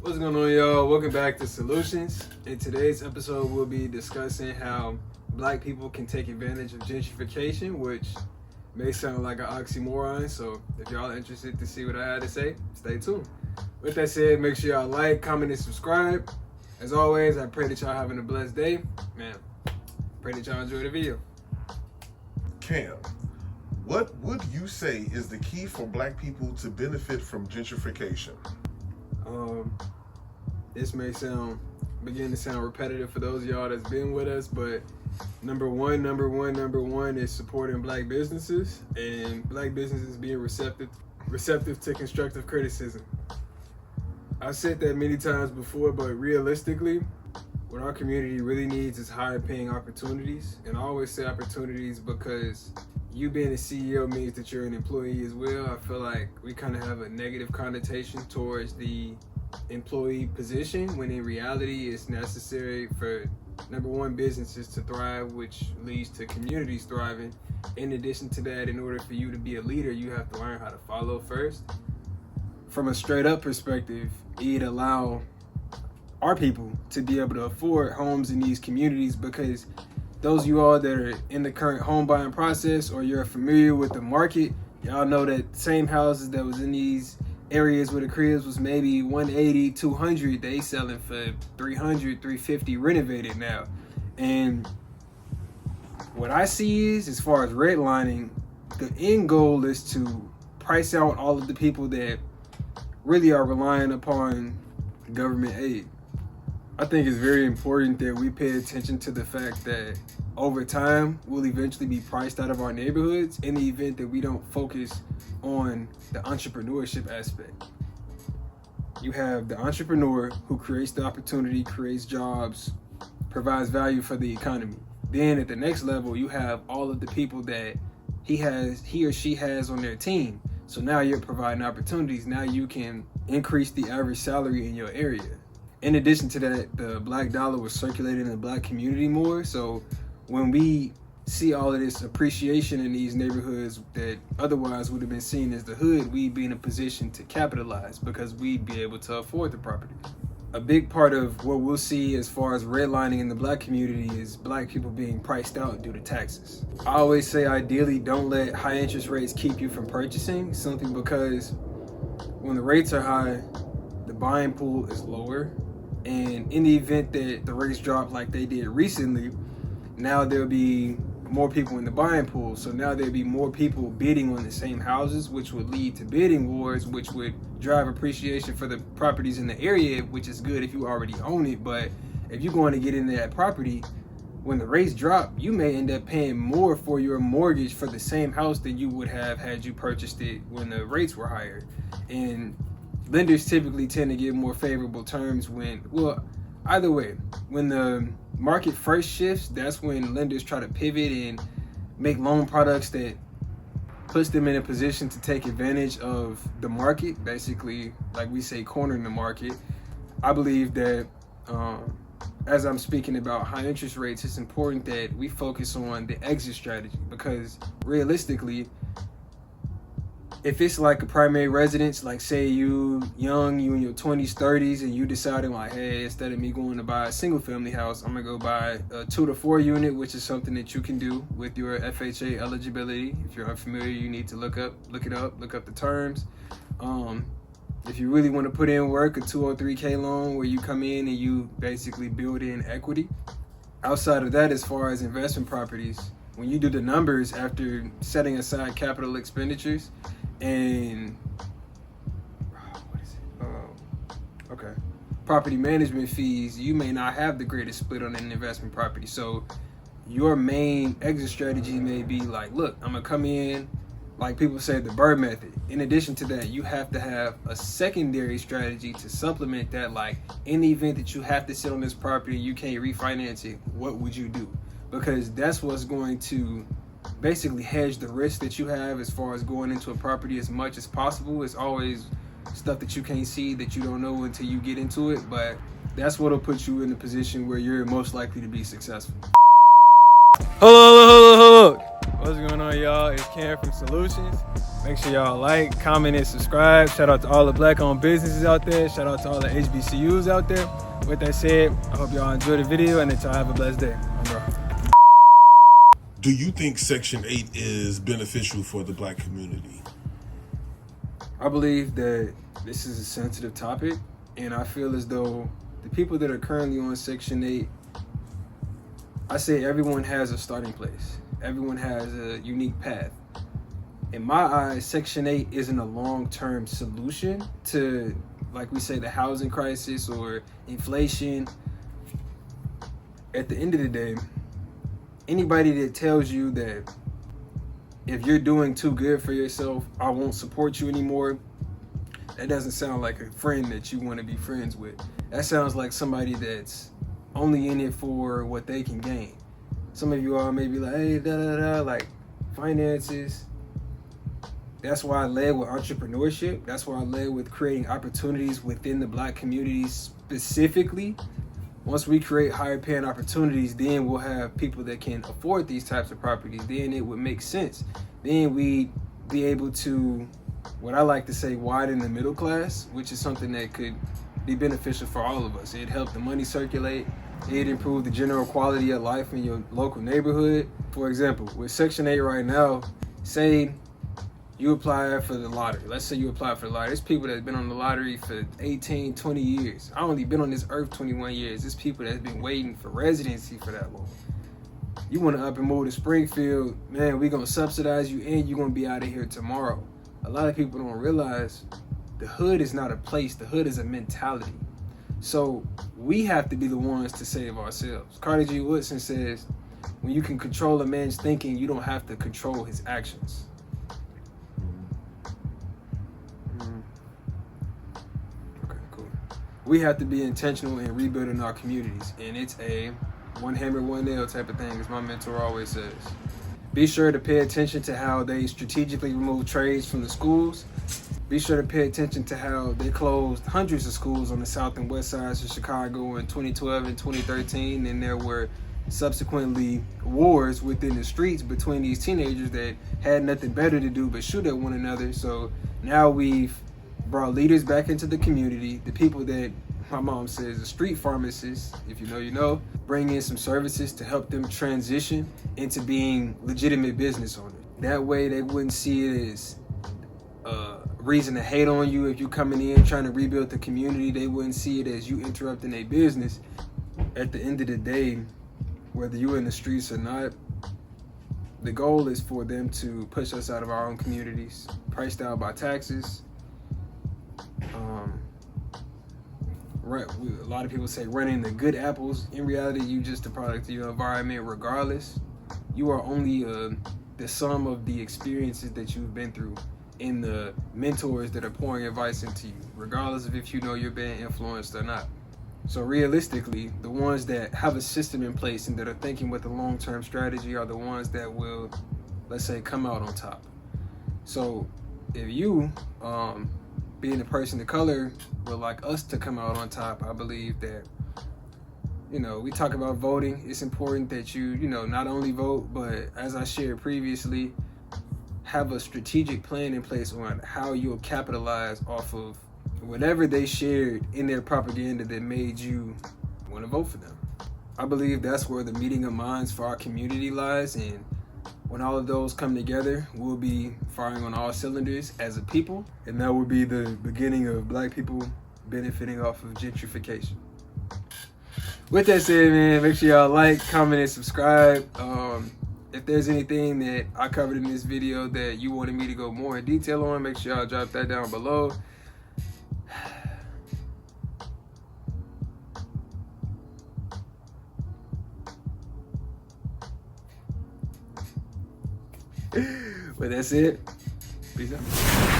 What's going on, y'all? Welcome back to Solutions. In today's episode, we'll be discussing how black people can take advantage of gentrification, which may sound like an oxymoron. So if y'all are interested to see what I had to say, stay tuned. With that said, make sure y'all like, comment, and subscribe. As always, I pray that y'all having a blessed day. Man, pray that y'all enjoy the video. Cam, what would you say is the key for black people to benefit from gentrification? This may begin to sound repetitive for those of y'all that's been with us, but number one is supporting black businesses and black businesses being receptive to constructive criticism. I've said that many times before, but realistically, what our community really needs is higher paying opportunities. And I always say opportunities because you being a CEO means that you're an employee as well. I feel like we kind of have a negative connotation towards the employee position, when in reality it's necessary for, number one, businesses to thrive, which leads to communities thriving. In addition to that, in order for you to be a leader, you have to learn how to follow first. From a straight up perspective, it'd allow our people to be able to afford homes in these communities, because those of you all that are in the current home buying process or you're familiar with the market, y'all know that same houses that was in these areas where the cribs was maybe 180, 200, they selling for 300, 350 renovated now. And what I see is, as far as redlining, the end goal is to price out all of the people that really are relying upon government aid. I think it's very important that we pay attention to the fact that over time, we'll eventually be priced out of our neighborhoods in the event that we don't focus on the entrepreneurship aspect. You have the entrepreneur who creates the opportunity, creates jobs, provides value for the economy. Then at the next level, you have all of the people that he or she has on their team. So now you're providing opportunities. Now you can increase the average salary in your area. In addition to that, the black dollar was circulating in the black community more. So when we see all of this appreciation in these neighborhoods that otherwise would have been seen as the hood, we'd be in a position to capitalize because we'd be able to afford the property. A big part of what we'll see as far as redlining in the black community is black people being priced out due to taxes. I always say, ideally, don't let high interest rates keep you from purchasing something, because when the rates are high, the buying pool is lower. And in the event that the rates drop like they did recently, now there'll be more people in the buying pool. So now there'll be more people bidding on the same houses, which would lead to bidding wars, which would drive appreciation for the properties in the area, which is good if you already own it. But if you're going to get into that property, when the rates drop, you may end up paying more for your mortgage for the same house than you would have had you purchased it when the rates were higher. And lenders typically tend to give more favorable terms when the market first shifts. That's when lenders try to pivot and make loan products that puts them in a position to take advantage of the market, basically, like we say, cornering the market. I believe that as I'm speaking about high interest rates, it's important that we focus on the exit strategy, because realistically, if it's like a primary residence, like say you young, you in your 20s, 30s, and you deciding like, hey, instead of me going to buy a single family house, I'm gonna go buy a 2 to 4 unit, which is something that you can do with your FHA eligibility. If you're unfamiliar, you need to look up the terms. If you really want to put in work, a 203K loan where you come in and you basically build in equity. Outside of that, as far as investment properties, when you do the numbers after setting aside capital expenditures and property management fees, you may not have the greatest split on an investment property. So your main exit strategy may be like, look, I'm gonna come in, like people say, the Bird method. In addition to that, you have to have a secondary strategy to supplement that. Like, in the event that you have to sit on this property, you can't refinance it, what would you do? Because that's what's going to basically hedge the risk that you have as far as going into a property as much as possible. It's always stuff that you can't see, that you don't know until you get into it, but that's what'll put you in a position where you're most likely to be successful. Hold on. What's going on, y'all? It's Cam from Solutions. Make sure y'all like, comment, and subscribe. Shout out to all the black-owned businesses out there. Shout out to all the HBCUs out there. With that said, I hope y'all enjoy the video and that y'all have a blessed day. Do you think Section 8 is beneficial for the black community? I believe that this is a sensitive topic, and I feel as though the people that are currently on Section 8, I say everyone has a starting place. Everyone has a unique path. In my eyes, Section 8 isn't a long-term solution to, like we say, the housing crisis or inflation. At the end of the day, anybody that tells you that if you're doing too good for yourself, I won't support you anymore, that doesn't sound like a friend that you want to be friends with. That sounds like somebody that's only in it for what they can gain. Some of you all may be like, hey, like finances. That's why I led with entrepreneurship. That's why I led with creating opportunities within the black community specifically. Once we create higher paying opportunities, then we'll have people that can afford these types of properties. Then it would make sense. Then we'd be able to, what I like to say, widen the middle class, which is something that could be beneficial for all of us. It'd help the money circulate. It'd improve the general quality of life in your local neighborhood. For example, with Section 8 right now, say you apply for the lottery. Let's say you apply for the lottery. There's people that's been on the lottery for 18, 20 years. I only been on this earth 21 years. There's people that's been waiting for residency for that long. You want to up and move to Springfield, man, we're going to subsidize you and you're going to be out of here tomorrow. A lot of people don't realize the hood is not a place. The hood is a mentality. So we have to be the ones to save ourselves. Carter G. Woodson says, when you can control a man's thinking, you don't have to control his actions. We have to be intentional in rebuilding our communities, and it's a one hammer, one nail type of thing, as my mentor always says. Be sure to pay attention to how they strategically remove trades from the schools. Be sure to pay attention to how they closed hundreds of schools on the south and west sides of Chicago in 2012 and 2013, and there were subsequently wars within the streets between these teenagers that had nothing better to do but shoot at one another. So now we've brought leaders back into the community, the people that my mom says the street pharmacists, if you know, you know, bring in some services to help them transition into being legitimate business owners. That way they wouldn't see it as a reason to hate on you if you're coming in trying to rebuild the community. They wouldn't see it as you interrupting their business. At the end of the day, whether you're in the streets or not, the goal is for them to push us out of our own communities, priced out by taxes. Right, a lot of people say running the good apples. In reality, you just a product of your environment regardless. You are only the sum of the experiences that you've been through and the mentors that are pouring advice into you, regardless of if you know you're being influenced or not. So realistically, the ones that have a system in place and that are thinking with a long-term strategy are the ones that will, let's say, come out on top. So if you, being a person of color, would like us to come out on top, I believe that, you know, we talk about voting. It's important that you know, not only vote, but as I shared previously, have a strategic plan in place on how you'll capitalize off of whatever they shared in their propaganda that made you want to vote for them. I believe that's where the meeting of minds for our community lies, and when all of those come together, we'll be firing on all cylinders as a people, and that will be the beginning of black people benefiting off of gentrification. With that said, man, make sure y'all like, comment, and subscribe. If there's anything that I covered in this video that you wanted me to go more in detail on, make sure y'all drop that down below. But that's it. Peace out.